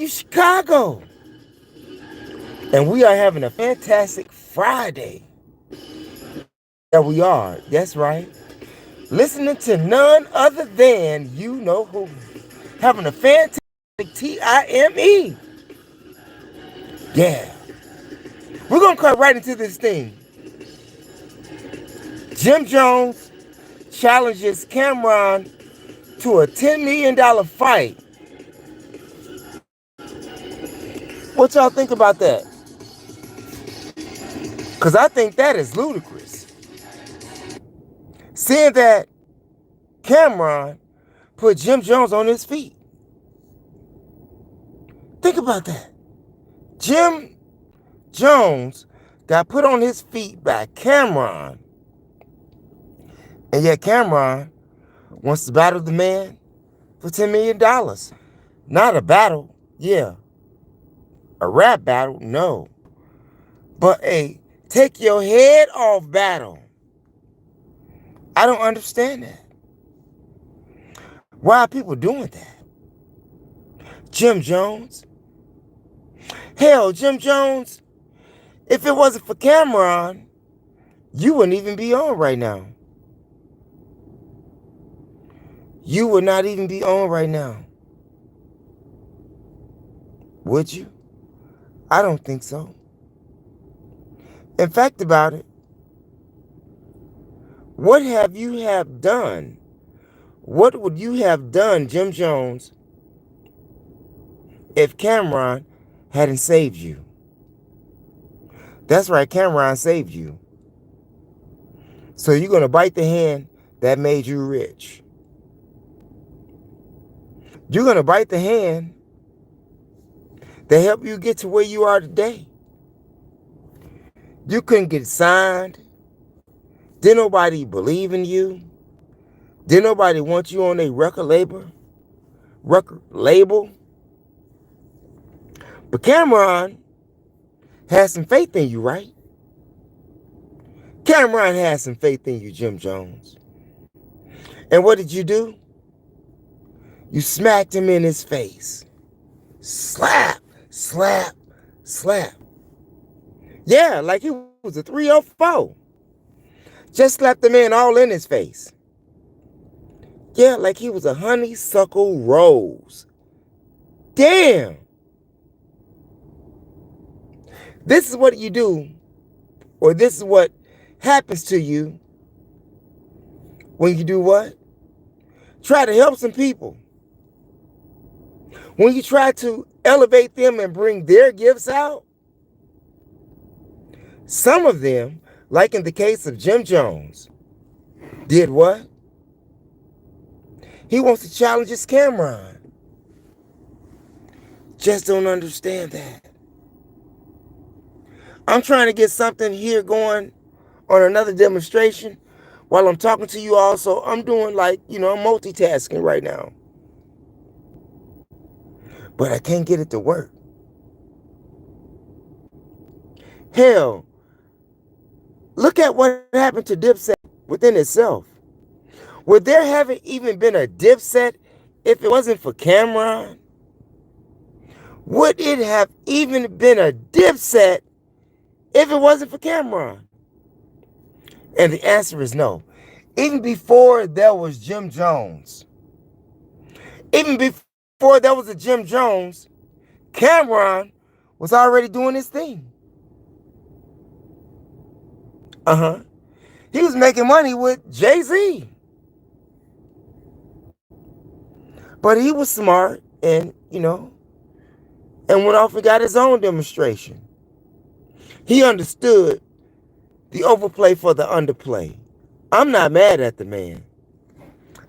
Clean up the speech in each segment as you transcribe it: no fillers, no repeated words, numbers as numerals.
Chicago. And we are having a fantastic Friday. Yeah, we are. That's right. Listening to none other than you know who. Having a fantastic TIME. Yeah. We're going to cut right into this thing. Jim Jones challenges Camron to a $10 million fight. What y'all think about that? Because I think that is ludicrous. Seeing that Camron put Jim Jones on his feet. Think about that. Jim Jones got put on his feet by Camron. And yet Camron wants to battle the man for $10 million. Not a battle, yeah. A rap battle, no. But a take your head off battle. I don't understand that. Why are people doing that? Jim Jones? Hell, Jim Jones, if it wasn't for Camron, you wouldn't even be on right now. You would not even be on right now. Would you? I don't think so. In fact about it, what have you have done? What would you have done, Jim Jones, if Camron hadn't saved you? That's right, Camron saved you. So you're going to bite the hand that made you rich. You're going to bite the hand that helped you get to where you are today. You couldn't get signed. Didn't nobody believe in you. Didn't nobody want you on a record label. But Camron has some faith in you, right? Camron has some faith in you, Jim Jones. And what did you do? You smacked him in his face. Slap, slap, slap. Yeah, like he was a 304. Just slapped the man all in his face. Yeah, like he was a honeysuckle rose. Damn. This is what you do, or this is what happens to you when you do what? Try to help some people. When you try to elevate them and bring their gifts out, some of them, like in the case of Jim Jones, did what? He wants to challenge his Camron. Just don't understand that. I'm trying to get something here going on another demonstration while I'm talking to you all. So I'm doing I'm multitasking right now. But I can't get it to work. Hell, look at what happened to Dipset within itself. Would there haven't even been a Dipset if it wasn't for Camron? Would it have even been a Dipset if it wasn't for Camron? And the answer is no. Even before there was Jim Jones, even before there was a Jim Jones, Camron was already doing his thing. He was making money with Jay-Z. But he was smart and went off and got his own demonstration. He understood the overplay for the underplay. I'm not mad at the man.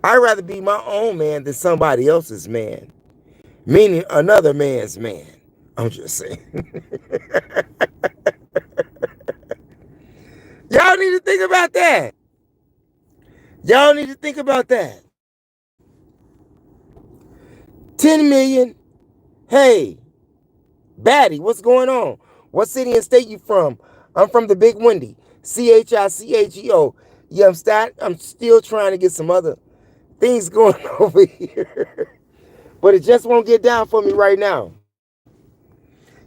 I'd rather be my own man than somebody else's man. Meaning another man's man. I'm just saying. Y'all need to think about that. Y'all need to think about that. 10 million. Hey, Batty, what's going on? What city and state you from? I'm from the Big Windy. CHICAGO. Yeah, I'm still trying to get some other things going over here. But it just won't get down for me right now.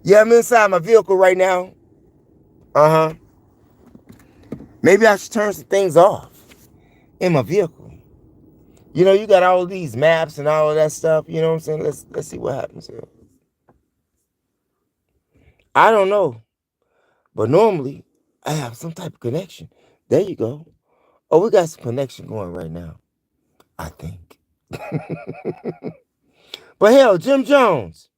Yeah, I'm inside my vehicle right now. Uh-huh. Maybe I should turn some things off in my vehicle. You know, you got all of these maps and all of that stuff. You know what I'm saying? Let's see what happens here. I don't know. But normally, I have some type of connection. There you go. Oh, we got some connection going right now, I think. But hell, Jim Jones,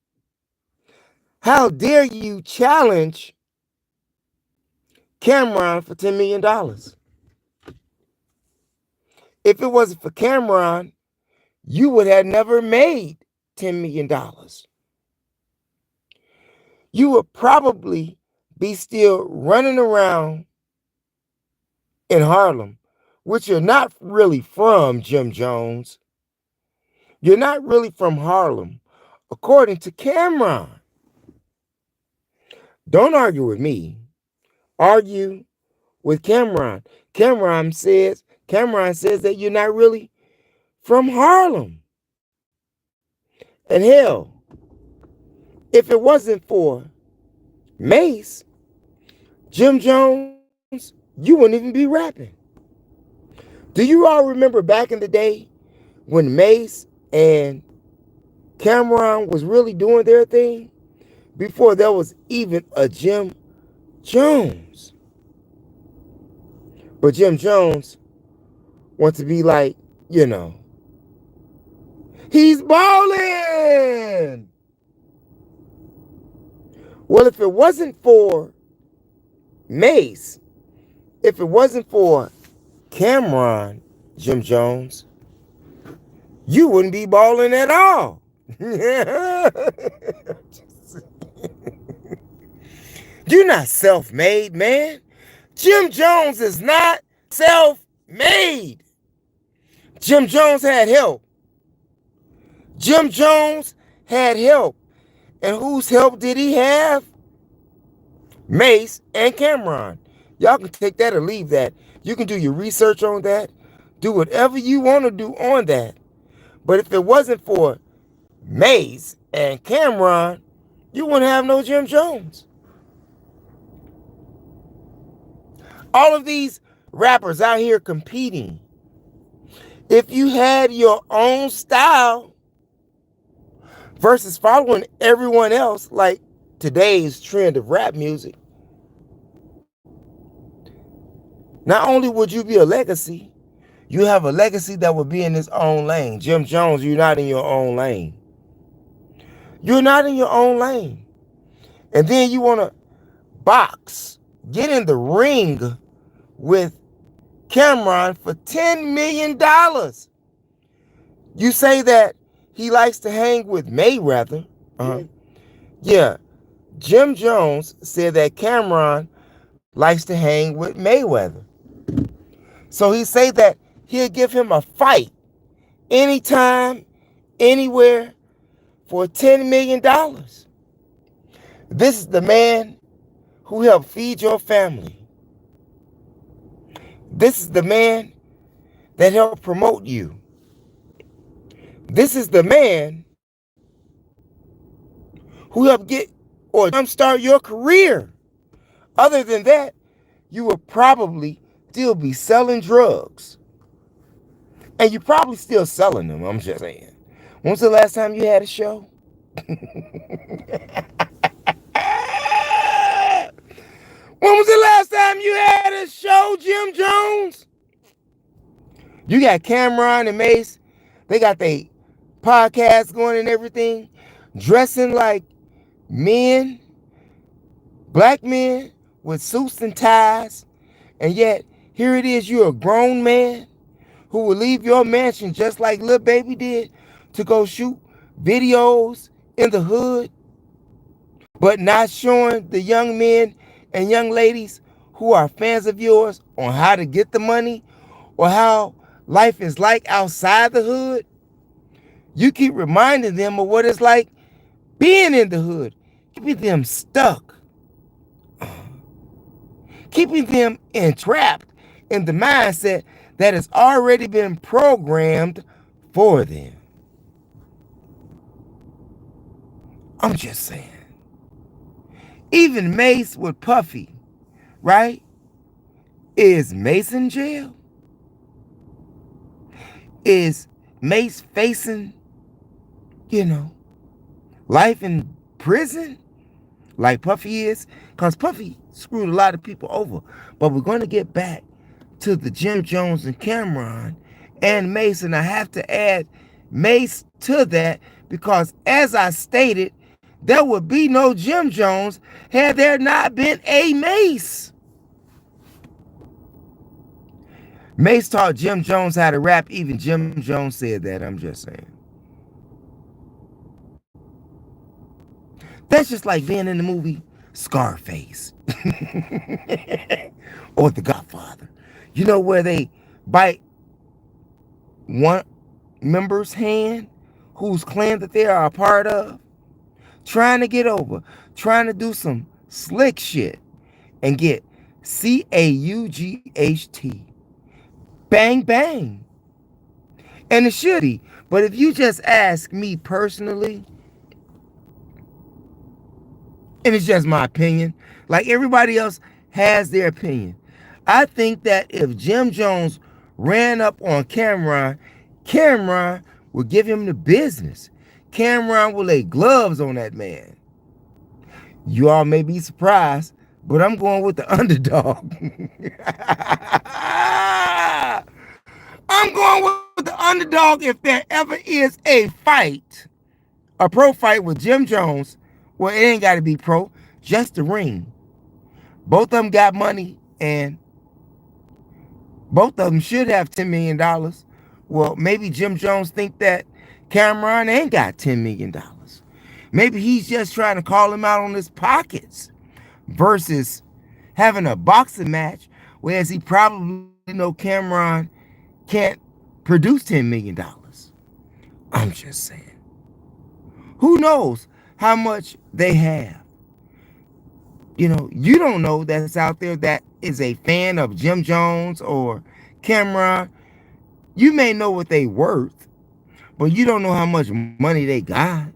how dare you challenge Camron for $10 million? If it wasn't for Camron, you would have never made $10 million. You would probably be still running around in Harlem, which you're not really from, Jim Jones. You're not really from Harlem, according to Camron. Don't argue with me. Argue with Camron. Camron says that you're not really from Harlem. And hell, if it wasn't for Mase, Jim Jones, you wouldn't even be rapping. Do you all remember back in the day when Mase and Camron was really doing their thing? Before there was even a Jim Jones. But Jim Jones wants to be like, you know, he's balling. Well, if it wasn't for Mase, if it wasn't for Camron, Jim Jones, you wouldn't be balling at all. You're not self-made, man. Jim Jones is not self-made. Jim Jones had help. Jim Jones had help. And whose help did he have? Mase and Camron. Y'all can take that or leave that. You can do your research on that. Do whatever you want to do on that. But if it wasn't for Mase and Camron, you wouldn't have no Jim Jones. All of these rappers out here competing. If you had your own style versus following everyone else, like today's trend of rap music, not only would you be a legacy, you have a legacy that would be in its own lane. Jim Jones, you're not in your own lane. You're not in your own lane. And then you want to box, get in the ring with Camron for $10 million. You say that he likes to hang with Mayweather. Yeah. Jim Jones said that Camron likes to hang with Mayweather. So he say that he'll give him a fight anytime, anywhere for $10 million. This is the man who helped feed your family. This is the man that helped promote you. This is the man who helped get or jumpstart your career. Other than that, you would probably still be selling drugs. And you're probably still selling them, I'm just saying. When's the last time you had a show? When was the last time you had a show, Jim Jones? You got Camron and Mase. They got their podcast going and everything. Dressing like men, black men with suits and ties. And yet, here it is, you're a grown man who will leave your mansion just like Lil Baby did to go shoot videos in the hood, but not showing the young men and young ladies who are fans of yours on how to get the money or how life is like outside the hood. You keep reminding them of what it's like being in the hood, keeping them stuck, keeping them entrapped in the mindset that has already been programmed for them. I'm just saying. Even Mase with Puffy, right? Is Mase in jail? Is Mase facing, life in prison like Puffy is? Because Puffy screwed a lot of people over. But we're going to get back to the Jim Jones and Camron and Mase. And I have to add Mase to that because, as I stated, there would be no Jim Jones had there not been a Mase. Mase taught Jim Jones how to rap. Even Jim Jones said that. I'm just saying. That's just like being in the movie Scarface or The Godfather. You know, where they bite one member's hand whose clan that they are a part of, trying to get over, trying to do some slick shit and get CAUGHT. Bang, bang. And it should be. But if you just ask me personally, and it's just my opinion, like everybody else has their opinion, I think that if Jim Jones ran up on Camron, Camron would give him the business. Camron will lay gloves on that man. You all may be surprised, but I'm going with the underdog. I'm going with the underdog if there ever is a fight, a pro fight with Jim Jones. Well, it ain't got to be pro, just the ring. Both of them got money, and both of them should have $10 million. Well, maybe Jim Jones think that Camron ain't got $10 million. Maybe he's just trying to call him out on his pockets versus having a boxing match, whereas he probably know Camron can't produce $10 million. I'm just saying. Who knows how much they have? You don't know that's out there that is a fan of Jim Jones or Camron. You may know what they worth, but you don't know how much money they got.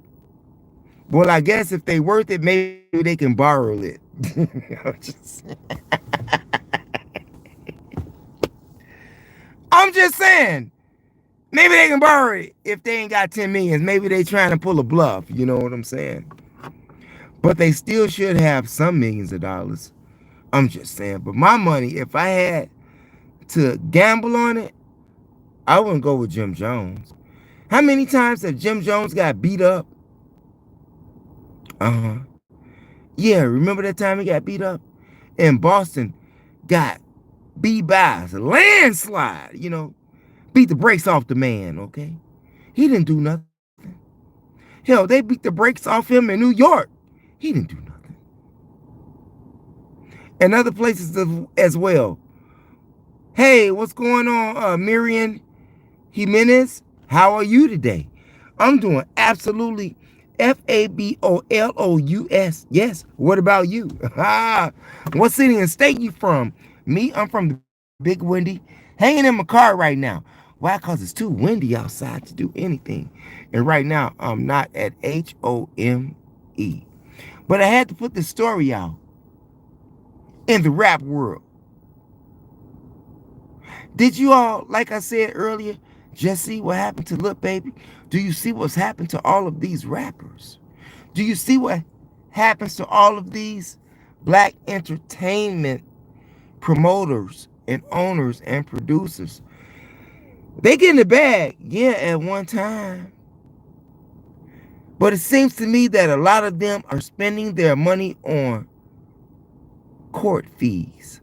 Well, I guess if they worth it, maybe they can borrow it. I'm just saying. Maybe they can borrow it if they ain't got 10 million. Maybe they trying to pull a bluff. You know what I'm saying? But they still should have some millions of dollars. I'm just saying. But my money, if I had to gamble on it, I wouldn't go with Jim Jones. How many times have Jim Jones got beat up? Yeah, remember that time he got beat up? And Boston got beat by a landslide, beat the brakes off the man, okay? He didn't do nothing. Hell, they beat the brakes off him in New York. He didn't do nothing. And other places as well. Hey, what's going on, Miriam Jimenez? How are you today? I'm doing absolutely fabulous. Yes. What about you? What city and state you from? Me, I'm from the Big Windy. Hanging in my car right now. Why? Because it's too windy outside to do anything. And right now, I'm not at HOME. But I had to put this story out in the rap world. Did you all, like I said earlier, just see what happened to Lil Baby? Do you see what's happened to all of these rappers? Do you see what happens to all of these black entertainment promoters and owners and producers? They get in the bag, yeah, at one time. But it seems to me that a lot of them are spending their money on court fees,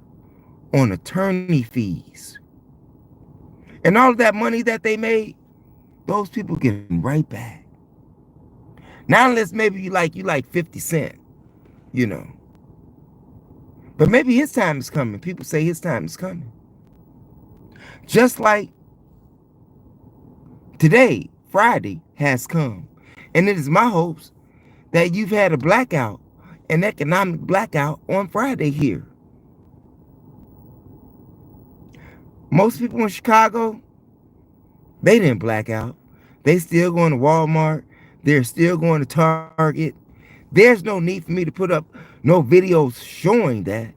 on attorney fees. And all of that money that they made, those people getting right back. Not unless maybe you like 50 Cent, But maybe his time is coming. People say his time is coming. Just like today, Friday, has come. And it is my hopes that you've had a blackout, an economic blackout on Friday here. Most people in Chicago, they didn't black out. They still going to Walmart. They're still going to Target. There's no need for me to put up no videos showing that.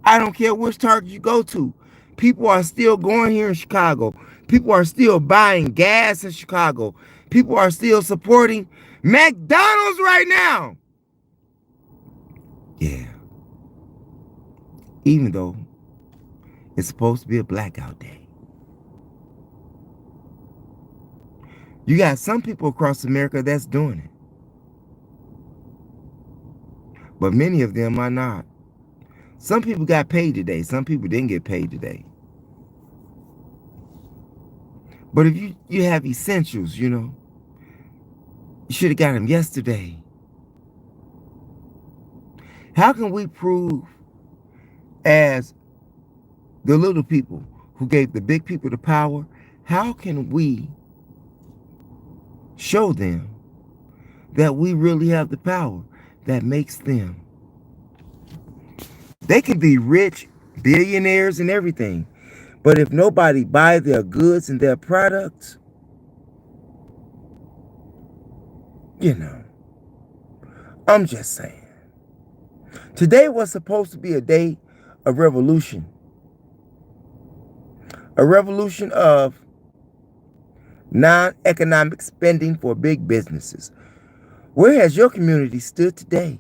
I don't care which Target you go to. People are still going here in Chicago. People are still buying gas in Chicago. People are still supporting McDonald's right now. Yeah. Even though it's supposed to be a blackout day. You got some people across America that's doing it. But many of them are not. Some people got paid today. Some people didn't get paid today. But if you have essentials, you should have got them yesterday. How can we prove as the little people who gave the big people the power, how can we show them that we really have the power that makes them? They can be rich, billionaires and everything, but if nobody buy their goods and their products, I'm just saying. Today was supposed to be a day of revolution. A revolution of non-economic spending for big businesses. Where has your community stood today?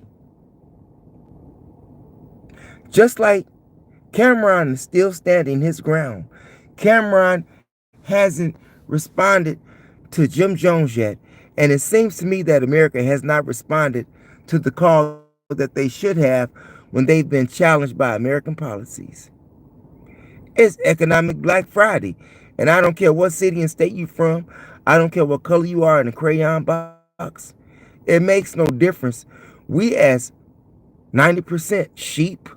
Just like Camron is still standing his ground. Camron hasn't responded to Jim Jones yet. And it seems to me that America has not responded to the call that they should have when they've been challenged by American policies. It's Economic Black Friday. And I don't care what city and state you're from. I don't care what color you are in the crayon box. It makes no difference. We as 90% sheep,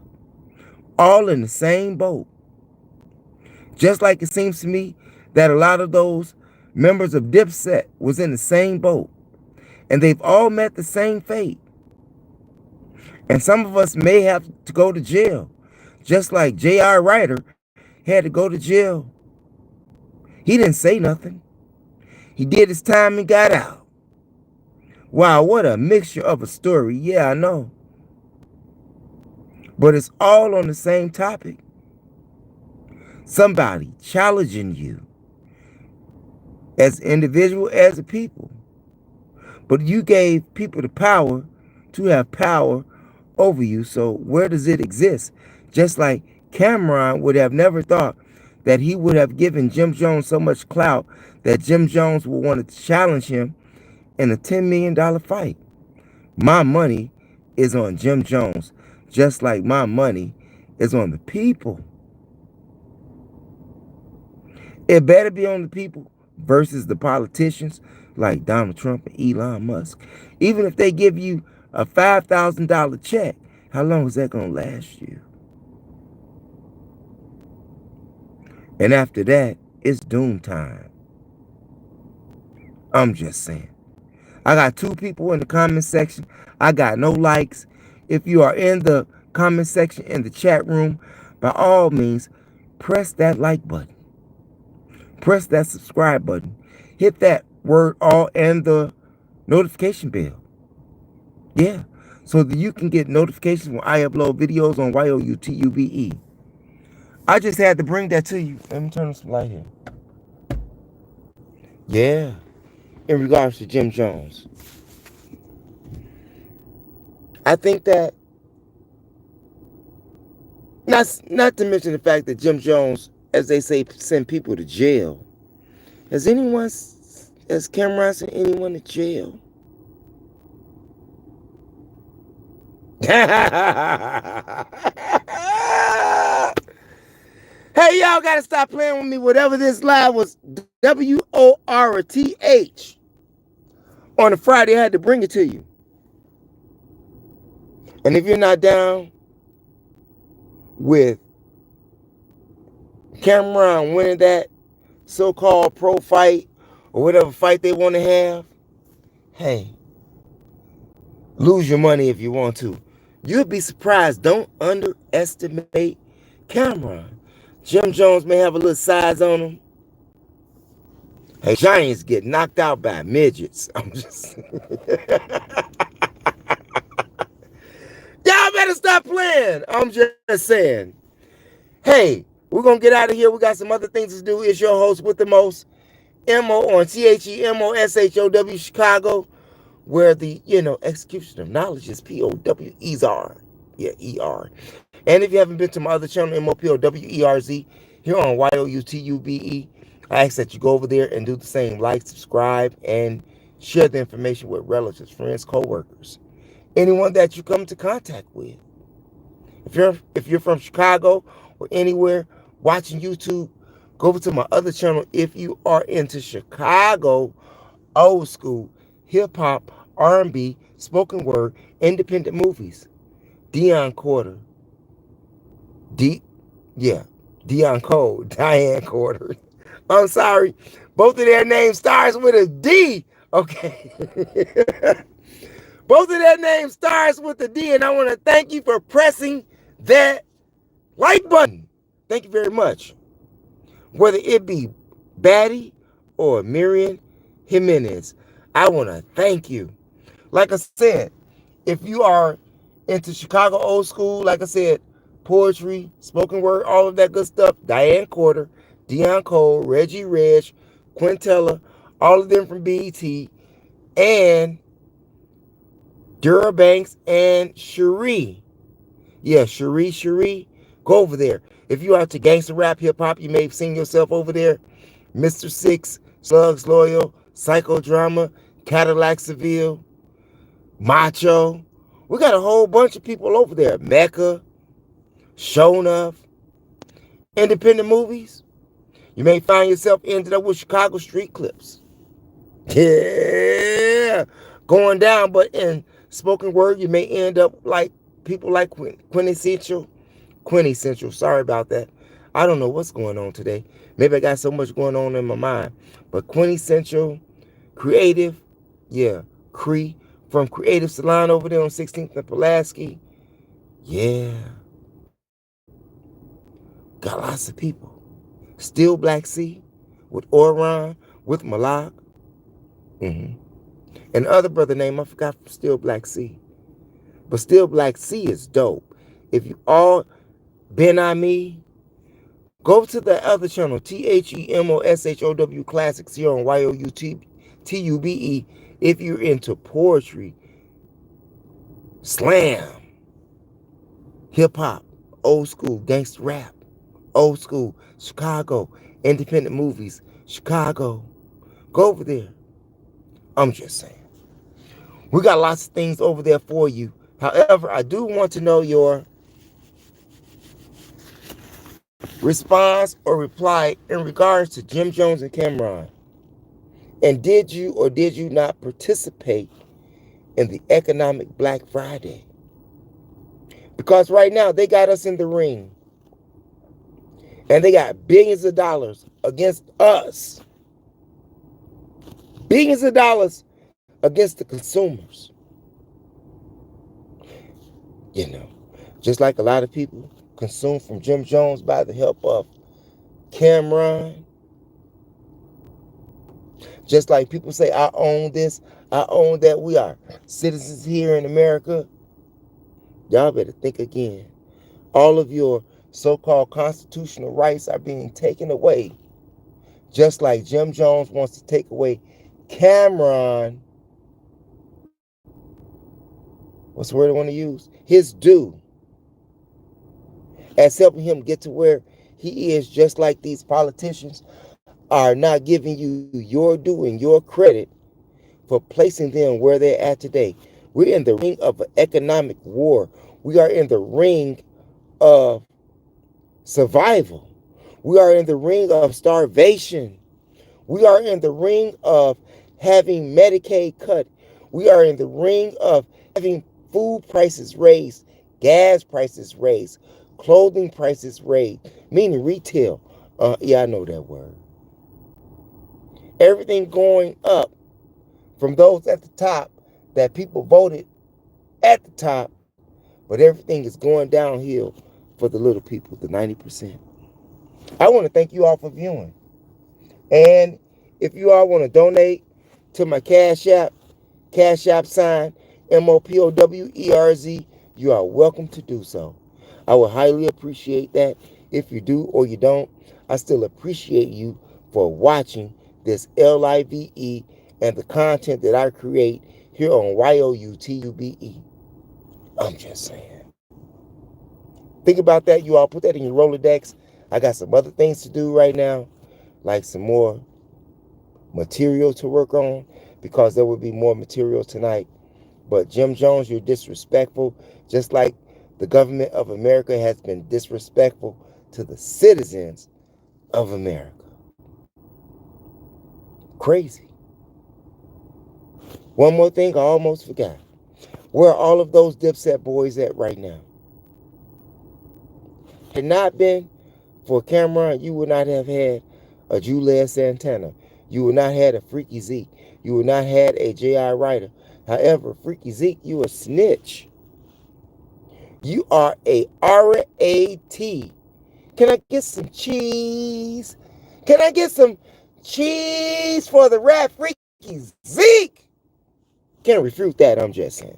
all in the same boat. Just like it seems to me that a lot of those members of Dipset was in the same boat. And they've all met the same fate. And some of us may have to go to jail. Just like J.R. Ryder had to go to jail. He didn't say nothing. He did his time and got out. Wow, what a mixture of a story. Yeah, I know. But it's all on the same topic. Somebody challenging you as an individual, as a people. But you gave people the power to have power over you. So where does it exist? Just like Camron would have never thought that he would have given Jim Jones so much clout that Jim Jones would want to challenge him in a $10 million fight. My money is on Jim Jones, just like my money is on the people. It better be on the people versus the politicians like Donald Trump and Elon Musk. Even if they give you a $5,000 check, how long is that going to last you? And after that, it's doom time. I'm just saying. I got 2 people in the comment section. I got no likes. If you are in the comment section, in the chat room, by all means, press that like button. Press that subscribe button. Hit that word all and the notification bell. Yeah. So that you can get notifications when I upload videos on YOUTUBE. I just had to bring that to you. Let me turn on some light here. Yeah. In regards to Jim Jones. I think that, not to mention the fact that Jim Jones, as they say, send people to jail. Has Camron sent anyone to jail? Hey, y'all got to stop playing with me. Whatever this live was, WORTH. On a Friday, I had to bring it to you. And if you're not down with Camron winning that so-called pro fight or whatever fight they want to have, hey, lose your money if you want to. You'll be surprised. Don't underestimate Camron. Jim Jones may have a little size on him. Hey, giants get knocked out by midgets. I'm just saying. Hey, we're going to get out of here. We got some other things to do. It's your host with the most, MO on THEMOSHOW Chicago, where the, execution of knowledge is POWER. Yeah, ER. And if you haven't been to my other channel, MOPOWERZ, here on YOUTUBE, I ask that you go over there and do the same. Like, subscribe, and share the information with relatives, friends, co-workers, anyone that you come into contact with. If you're from Chicago or anywhere watching YouTube, go over to my other channel if you are into Chicago old school hip-hop, R&B, spoken word, independent movies. Dion Quarter. Dion Cole, Diane Quarter. I'm sorry. Both of their names starts with a D. Okay. Both of their names starts with a D, and I want to thank you for pressing that like button. Thank you very much. Whether it be Batty or Miriam Jimenez, I want to thank you. Like I said, if you are into Chicago old school, like I said, poetry, spoken word, all of that good stuff, Diane Quarter, Dion Cole, Reggie Reg, Quintella, all of them from BET, and Dura Banks and Cherie. Yeah, Cherie, go over there. If you are to gangster rap, hip hop, you may have seen yourself over there. Mr. Six, Slugs Loyal, Psychodrama, Cadillac Seville, Macho. We got a whole bunch of people over there. Mecca, Show Enough, independent movies. You may find yourself ended up with Chicago Street Clips. Yeah, going down, but in spoken word, you may end up like people like Quintessential. Sorry about that. I don't know what's going on today. Maybe I got so much going on in my mind. But Quintessential, Creative, yeah, Cree from Creative Salon over there on 16th and Pulaski. Yeah. Got lots of people. Still Black Sea with Orion, with Malak. And other brother name I forgot from Still Black Sea. But Still Black Sea is dope. If you all been on me, go to the other channel, THEMOSHOW Classics here on YOUTUBE. If you're into poetry, slam, hip hop, old school gangster rap, old school Chicago, independent movies, Chicago, go over there. I'm just saying. We got lots of things over there for you. However, I do want to know your response or reply in regards to Jim Jones and Camron. And did you or did you not participate in the economic Black Friday? Because right now they got us in the ring. And they got billions of dollars against us. Billions of dollars against the consumers. Just like a lot of people consume from Jim Jones by the help of Camron. Just like people say, I own this, I own that. We are citizens here in America. Y'all better think again. All of your so-called constitutional rights are being taken away. Just like Jim Jones wants to take away Camron, what's the word I want to use? His due. As helping him get to where he is, just like these politicians are not giving you your due and your credit for placing them where they're at today. We're in the ring of an economic war. We are in the ring of survival. We are in the ring of starvation. We are in the ring of having Medicaid cut. We are in the ring of having food prices raised, gas prices raised, clothing prices raised, meaning retail. Yeah, I know that word. Everything going up from those at the top that people voted at the top, but everything is going downhill for the little people, the 90%. I want to thank you all for viewing. And if you all want to donate to my Cash App sign, MOPOWERZ, you are welcome to do so. I would highly appreciate that. If you do or you don't, I still appreciate you for watching this live and the content that I create here on YOUTUBE. I'm just saying. Think about that, you all. Put that in your Rolodex. I got some other things to do right now, like some more material to work on, because there will be more material tonight. But Jim Jones, you're disrespectful, just like the government of America has been disrespectful to the citizens of America. Crazy. One more thing I almost forgot. Where are all of those Dipset boys at right now? Had it not been for Camron, you would not have had a Julius Santana. You would not have had a Freaky Zeke. You would not have had a J.I. Ryder. However, Freaky Zeke, you a snitch. You are a R.A.T. Can I get some cheese? Can I get some cheese for the rat Freaky Zeke? Can't refute that, I'm just saying.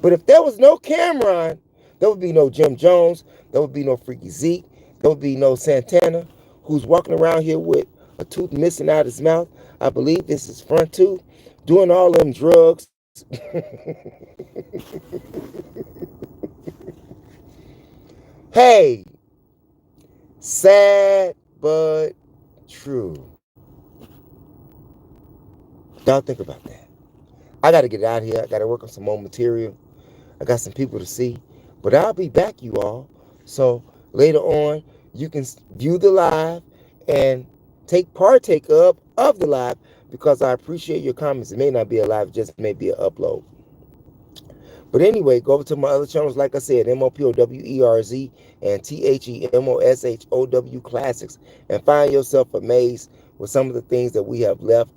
But if there was no Camron, there would be no Jim Jones, there would be no Freaky Zeke, there would be no Santana, who's walking around here with a tooth missing out his mouth. I believe this is front tooth, doing all them drugs. Hey, sad but true. Y'all think about that. I got to get out of here. I got to work on some more material. I got some people to see. But I'll be back, you all. So later on, you can view the live and partake of the live, because I appreciate your comments. It may not be a live, it just may be an upload. But anyway, go over to my other channels, like I said, MOPOWERZ and THEMOSHOW Classics, and find yourself a Mase with some of the things that we have left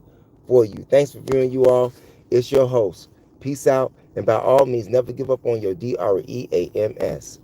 for you. Thanks for viewing, you all. It's your host. Peace out, and by all means, never give up on your DREAMS.